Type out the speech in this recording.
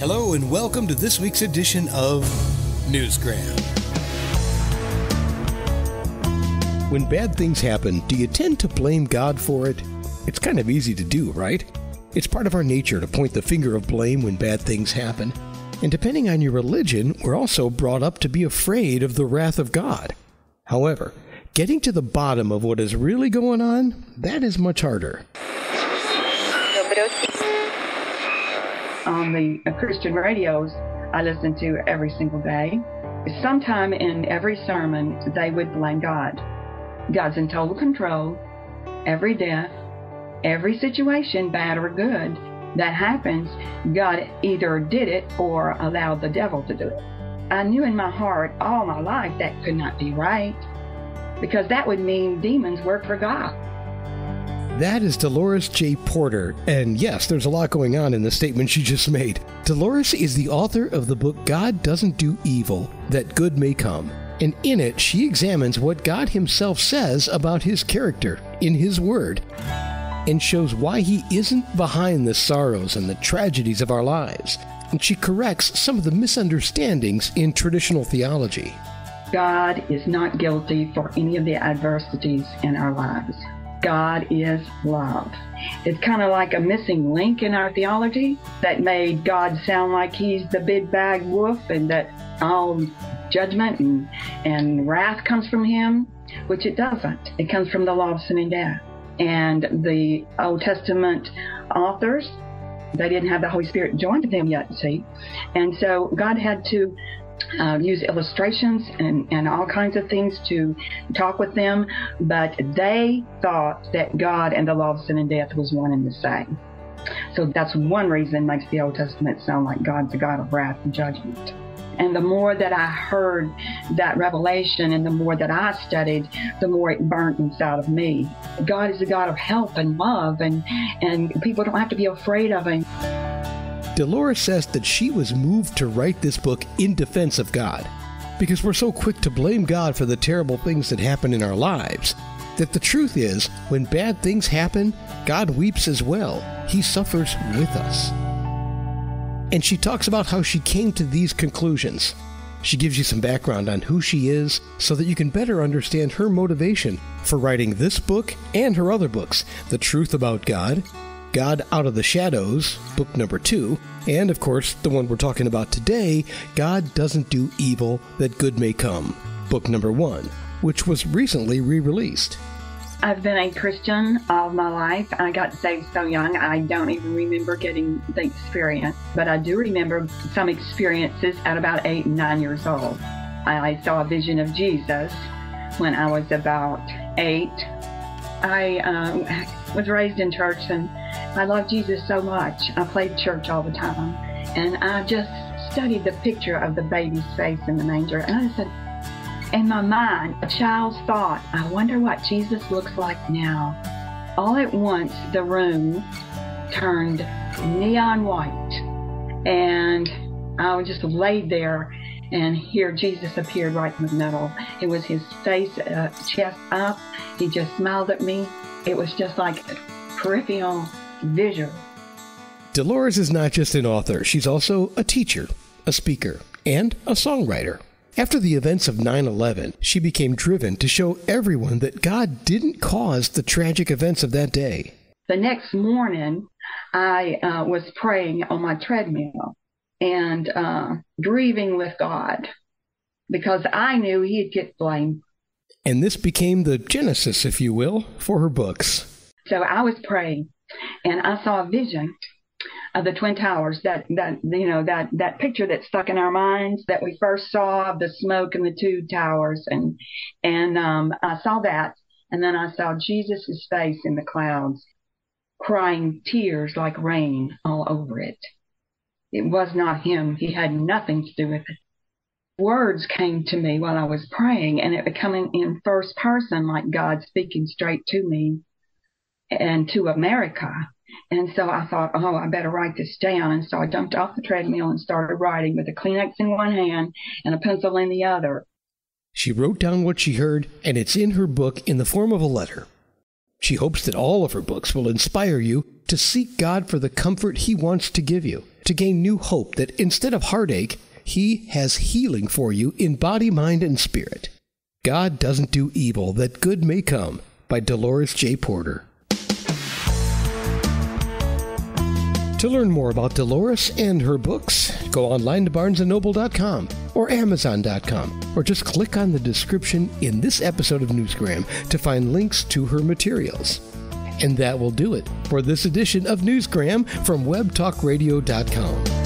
Hello and welcome to this week's edition of Newsgram. When bad things happen, do you tend to blame God for it? It's kind of easy to do, right? It's part of our nature to point the finger of blame when bad things happen. And depending on your religion, we're also brought up to be afraid of the wrath of God. However, getting to the bottom of what is really going on, that is much harder. On the Christian radios I listen to every single day, sometime in every sermon, they would blame God. God's in total control. Every death, every situation, bad or good, that happens, God either did it or allowed the devil to do it. I knew in my heart all my life that could not be right, because that would mean demons work for God. That is Delores J. Porter, and yes, there's a lot going on in the statement she just made. Delores is the author of the book God Doesn't Do Evil, That Good May Come, and in it she examines what God himself says about his character in his word, and shows why he isn't behind the sorrows and the tragedies of our lives, and she corrects some of the misunderstandings in traditional theology. God is not guilty for any of the adversities in our lives. God is love. It's kind of like a missing link in our theology that made God sound like he's the big bad wolf and that all judgment and wrath comes from him, which it doesn't. It comes from the law of sin and death. And the Old Testament authors, they didn't have the Holy Spirit joined to them yet, see? And so God had to use illustrations and all kinds of things to talk with them, but they thought that God and the law of sin and death was one and the same. So that's one reason it makes the Old Testament sound like God's a God of wrath and judgment. And the more that I heard that revelation and the more that I studied, the more it burnt inside of me. God is a God of help and love, and people don't have to be afraid of him. Delores says that she was moved to write this book in defense of God, because we're so quick to blame God for the terrible things that happen in our lives, that the truth is, when bad things happen, God weeps as well. He suffers with us. And she talks about how she came to these conclusions. She gives you some background on who she is so that you can better understand her motivation for writing this book and her other books, The Truth About God, God Out of the Shadows, book number 2, and of course, the one we're talking about today, God Doesn't Do Evil, That Good May Come, book number 1, which was recently re-released. I've been a Christian all my life. I got saved so young, I don't even remember getting the experience, but I do remember some experiences at about 8 and 9 years old. I saw a vision of Jesus when I was about 8. I was raised in church and I love Jesus so much. I played church all the time. And I just studied the picture of the baby's face in the manger. And I said, in my mind, a child's thought, I wonder what Jesus looks like now. All at once, the room turned neon white. And I was just laid there, and here Jesus appeared right in the middle. It was his face, chest up. He just smiled at me. It was just like a peripheral vision. Delores is not just an author, she's also a teacher, a speaker, and a songwriter. After the events of 9/11, she became driven to show everyone that God didn't cause the tragic events of that day. The next morning, I was praying on my treadmill and grieving with God because I knew he'd get blamed. And this became the genesis, if you will, for her books. So I was praying, and I saw a vision of the Twin Towers, that picture that stuck in our minds that we first saw of the smoke and the two towers, and I saw that, and then I saw Jesus' face in the clouds, crying tears like rain all over it. It was not him. He had nothing to do with it. Words came to me while I was praying, and it becoming in first person, like God speaking straight to me and to America. And so I thought, oh, I better write this down. And so I jumped off the treadmill and started writing with a Kleenex in one hand and a pencil in the other. She wrote down what she heard, and it's in her book in the form of a letter. She hopes that all of her books will inspire you to seek God for the comfort he wants to give you, to gain new hope that instead of heartache, He has healing for you in body, mind, and spirit. God Doesn't Do Evil That Good May Come by Delores J. Porter. To learn more about Delores and her books, go online to barnesandnoble.com or amazon.com, or just click on the description in this episode of Newsgram to find links to her materials. And that will do it for this edition of Newsgram from webtalkradio.com.